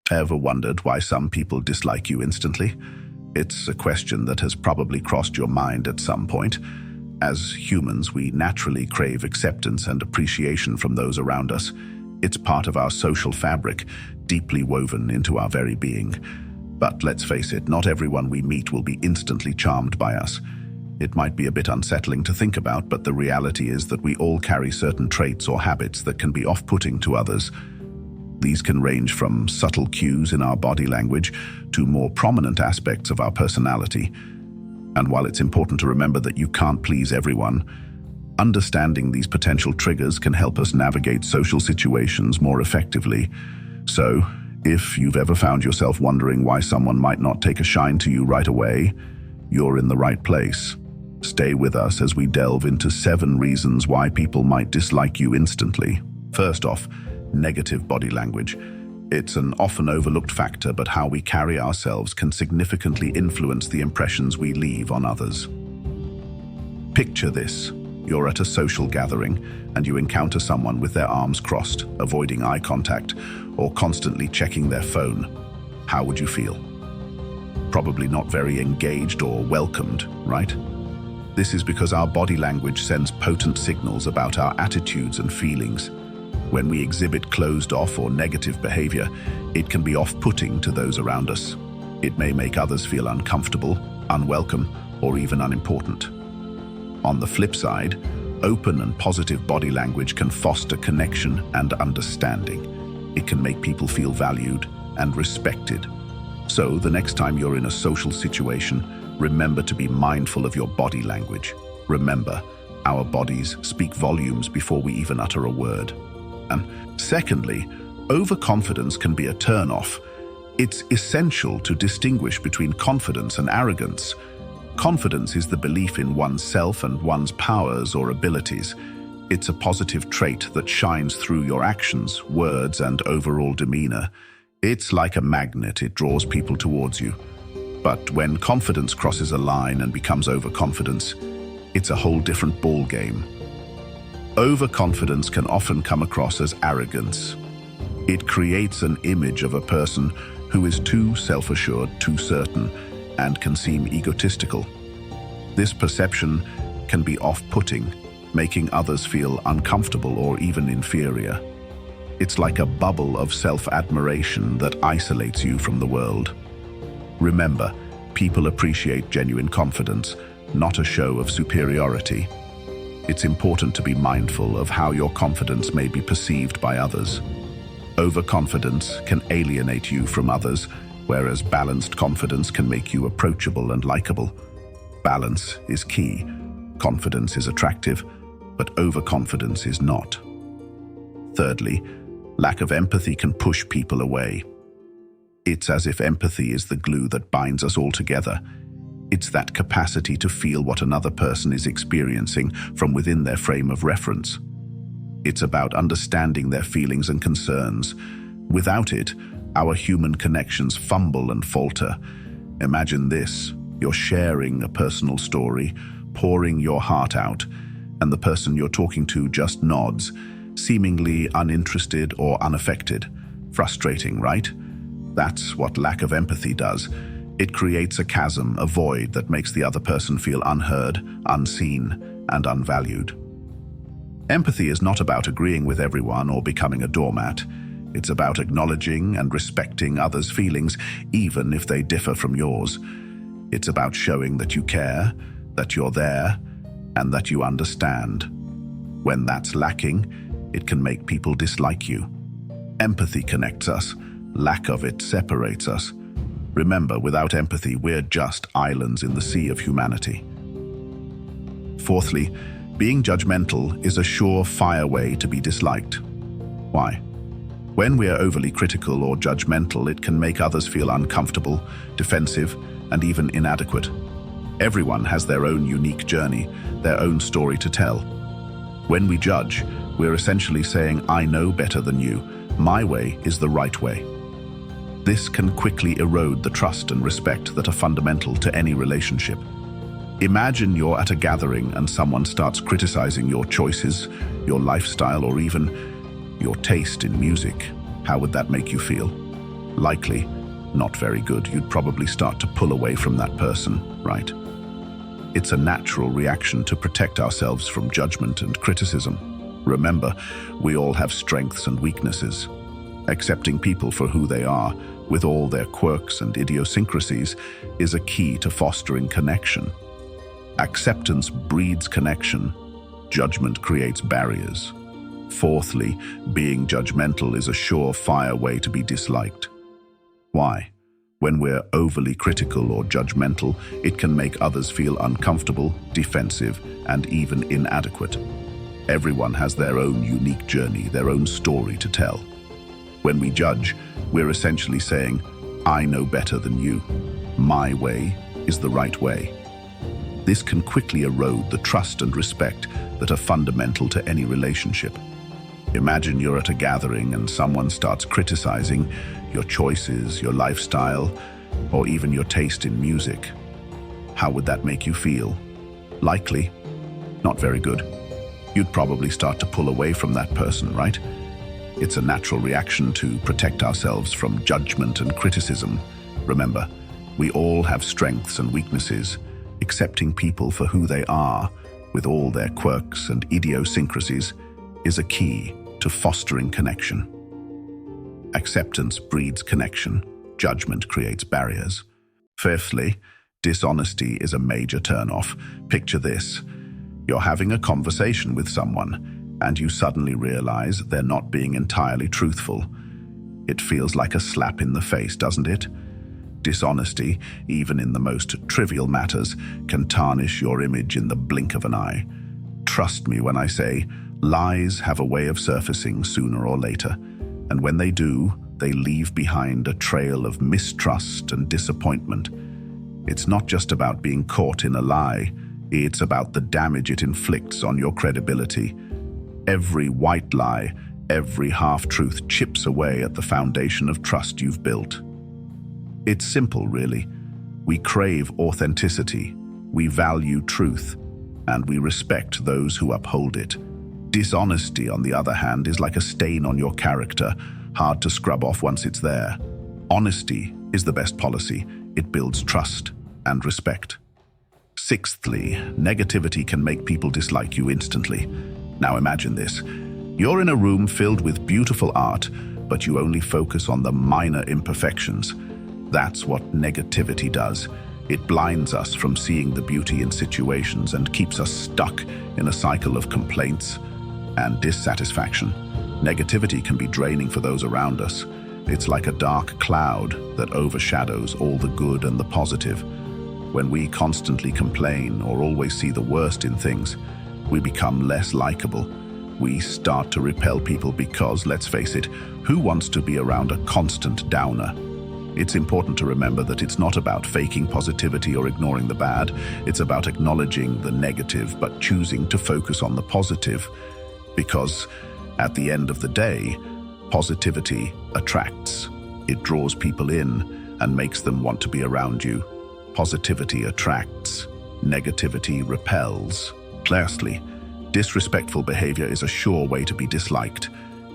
Ever wondered why some people dislike you instantly? It's a question that has probably crossed your mind at some point. As humans, we naturally crave acceptance and appreciation from those around us. It's part of our social fabric, deeply woven into our very being. But let's face it, not everyone we meet will be instantly charmed by us. It might be a bit unsettling to think about, but the reality is that we all carry certain traits or habits that can be off-putting to others. These can range from subtle cues in our body language to more prominent aspects of our personality. And while it's important to remember that you can't please everyone, understanding these potential triggers can help us navigate social situations more effectively. So, if you've ever found yourself wondering why someone might not take a shine to you right away, you're in the right place. Stay with us as we delve into 7 reasons why people might dislike you instantly. First off, negative body language. It's an often overlooked factor, but how we carry ourselves can significantly influence the impressions we leave on others. Picture this. You're at a social gathering and you encounter someone with their arms crossed, avoiding eye contact, or constantly checking their phone. How would you feel? Probably not very engaged or welcomed, right? This is because our body language sends potent signals about our attitudes and feelings. When we exhibit closed off or negative behavior, it can be off-putting to those around us. It may make others feel uncomfortable, unwelcome, or even unimportant. On the flip side, open and positive body language can foster connection and understanding. It can make people feel valued and respected. So, the next time you're in a social situation, remember to be mindful of your body language. Remember, our bodies speak volumes before we even utter a word. And secondly, overconfidence can be a turn-off. It's essential to distinguish between confidence and arrogance. Confidence is the belief in oneself and one's powers or abilities. It's a positive trait that shines through your actions, words, and overall demeanor. It's like a magnet, it draws people towards you. But when confidence crosses a line and becomes overconfidence, it's a whole different ballgame. Overconfidence can often come across as arrogance. It creates an image of a person who is too self-assured, too certain, and can seem egotistical. This perception can be off-putting, making others feel uncomfortable or even inferior. It's like a bubble of self-admiration that isolates you from the world. Remember, people appreciate genuine confidence, not a show of superiority. It's important to be mindful of how your confidence may be perceived by others. Overconfidence can alienate you from others, whereas balanced confidence can make you approachable and likable. Balance is key. Confidence is attractive, but overconfidence is not. Thirdly, lack of empathy can push people away. It's as if empathy is the glue that binds us all together. It's that capacity to feel what another person is experiencing from within their frame of reference. It's about understanding their feelings and concerns. Without it, our human connections fumble and falter. Imagine this: you're sharing a personal story, pouring your heart out, and the person you're talking to just nods, seemingly uninterested or unaffected. Frustrating, right? That's what lack of empathy does. It creates a chasm, a void that makes the other person feel unheard, unseen, and unvalued. Empathy is not about agreeing with everyone or becoming a doormat. It's about acknowledging and respecting others' feelings, even if they differ from yours. It's about showing that you care, that you're there, and that you understand. When that's lacking, it can make people dislike you. Empathy connects us. Lack of it separates us. Remember, without empathy, we're just islands in the sea of humanity. Fourthly, being judgmental is a surefire way to be disliked. Why? When we're overly critical or judgmental, it can make others feel uncomfortable, defensive, and even inadequate. Everyone has their own unique journey, their own story to tell. When we judge, we're essentially saying, "I know better than you. My way is the right way." This can quickly erode the trust and respect that are fundamental to any relationship. Imagine you're at a gathering and someone starts criticizing your choices, your lifestyle, or even your taste in music. How would that make you feel? Likely, not very good. You'd probably start to pull away from that person, right? It's a natural reaction to protect ourselves from judgment and criticism. Remember, we all have strengths and weaknesses. Accepting people for who they are, with all their quirks and idiosyncrasies, is a key to fostering connection. Acceptance breeds connection. Judgment creates barriers. Fourthly, being judgmental is a surefire way to be disliked. Why? When we're overly critical or judgmental, it can make others feel uncomfortable, defensive, and even inadequate. Everyone has their own unique journey, their own story to tell. When we judge, we're essentially saying, I know better than you. My way is the right way. This can quickly erode the trust and respect that are fundamental to any relationship. Imagine you're at a gathering and someone starts criticizing your choices, your lifestyle, or even your taste in music. How would that make you feel? Likely, not very good. You'd probably start to pull away from that person, right? It's a natural reaction to protect ourselves from judgment and criticism. Remember, we all have strengths and weaknesses. Accepting people for who they are, with all their quirks and idiosyncrasies, is a key to fostering connection. Acceptance breeds connection. Judgment creates barriers. Fifthly, dishonesty is a major turn-off. Picture this. You're having a conversation with someone, and you suddenly realize they're not being entirely truthful. It feels like a slap in the face, doesn't it? Dishonesty, even in the most trivial matters, can tarnish your image in the blink of an eye. Trust me when I say, lies have a way of surfacing sooner or later, and when they do, they leave behind a trail of mistrust and disappointment. It's not just about being caught in a lie, it's about the damage it inflicts on your credibility. Every white lie, every half-truth chips away at the foundation of trust you've built. It's simple, really. We crave authenticity, we value truth, and we respect those who uphold it. Dishonesty, on the other hand, is like a stain on your character, hard to scrub off once it's there. Honesty is the best policy. It builds trust and respect. Sixthly, negativity can make people dislike you instantly. Now imagine this. You're in a room filled with beautiful art, but you only focus on the minor imperfections. That's what negativity does. It blinds us from seeing the beauty in situations and keeps us stuck in a cycle of complaints and dissatisfaction. Negativity can be draining for those around us. It's like a dark cloud that overshadows all the good and the positive. When we constantly complain or always see the worst in things, we become less likable. We start to repel people because, let's face it, who wants to be around a constant downer? It's important to remember that it's not about faking positivity or ignoring the bad. It's about acknowledging the negative but choosing to focus on the positive. Because at the end of the day, positivity attracts. It draws people in and makes them want to be around you. Positivity attracts. Negativity repels. Lastly, disrespectful behavior is a sure way to be disliked.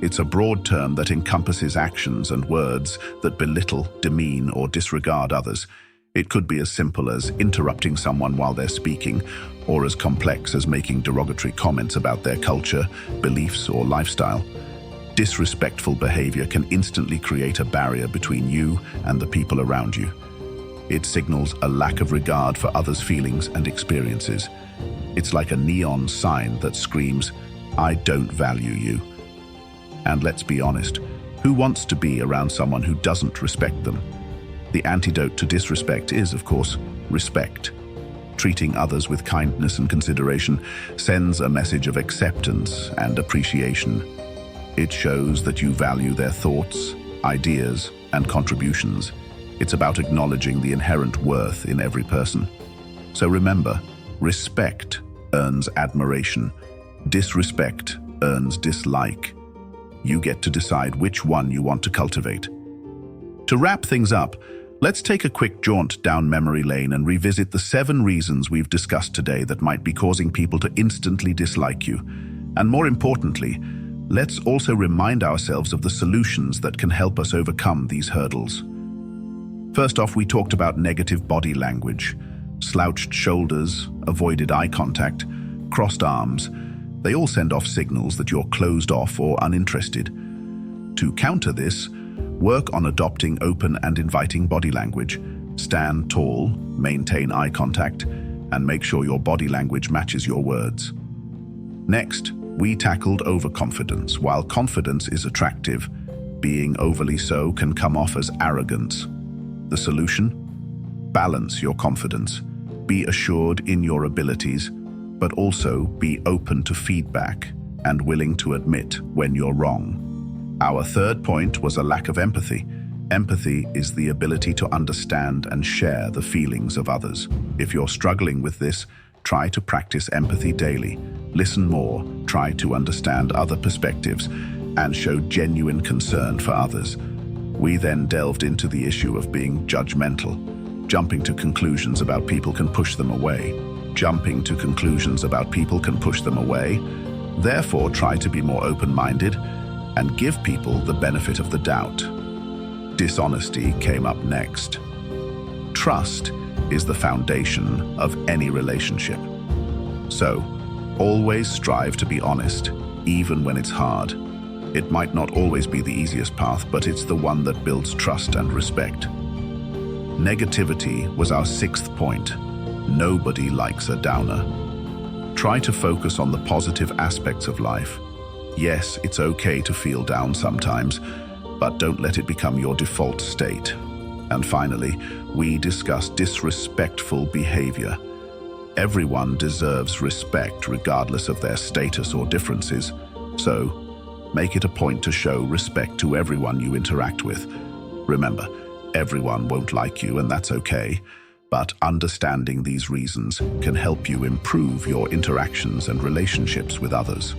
It's a broad term that encompasses actions and words that belittle, demean, or disregard others. It could be as simple as interrupting someone while they're speaking, or as complex as making derogatory comments about their culture, beliefs, or lifestyle. Disrespectful behavior can instantly create a barrier between you and the people around you. It signals a lack of regard for others' feelings and experiences. It's like a neon sign that screams, "I don't value you." And let's be honest, who wants to be around someone who doesn't respect them? The antidote to disrespect is, of course, respect. Treating others with kindness and consideration sends a message of acceptance and appreciation. It shows that you value their thoughts, ideas, and contributions. It's about acknowledging the inherent worth in every person. So remember, respect earns admiration. Disrespect earns dislike. You get to decide which one you want to cultivate. To wrap things up, let's take a quick jaunt down memory lane and revisit the 7 reasons we've discussed today that might be causing people to instantly dislike you. And more importantly, Let's also remind ourselves of the solutions that can help us overcome these hurdles. First off, we talked about negative body language. Slouched shoulders, avoided eye contact, crossed arms. They all send off signals that you're closed off or uninterested. To counter this, work on adopting open and inviting body language. Stand tall, maintain eye contact, and make sure your body language matches your words. Next, we tackled overconfidence. While confidence is attractive, being overly so can come off as arrogance. The solution? Balance your confidence. Be assured in your abilities, but also be open to feedback and willing to admit when you're wrong. Our third point was a lack of empathy. Empathy is the ability to understand and share the feelings of others. If you're struggling with this, try to practice empathy daily. Listen more, try to understand other perspectives, and show genuine concern for others. We then delved into the issue of being judgmental. Jumping to conclusions about people can push them away. Therefore, try to be more open-minded and give people the benefit of the doubt. Dishonesty came up next. Trust is the foundation of any relationship. So, always strive to be honest, even when it's hard. It might not always be the easiest path, but it's the one that builds trust and respect. Negativity was our sixth point. Nobody likes a downer. Try to focus on the positive aspects of life. Yes, it's okay to feel down sometimes, but don't let it become your default state. And finally, we discussed disrespectful behavior. Everyone deserves respect regardless of their status or differences. So, make it a point to show respect to everyone you interact with. Remember, everyone won't like you, and that's okay. But understanding these reasons can help you improve your interactions and relationships with others.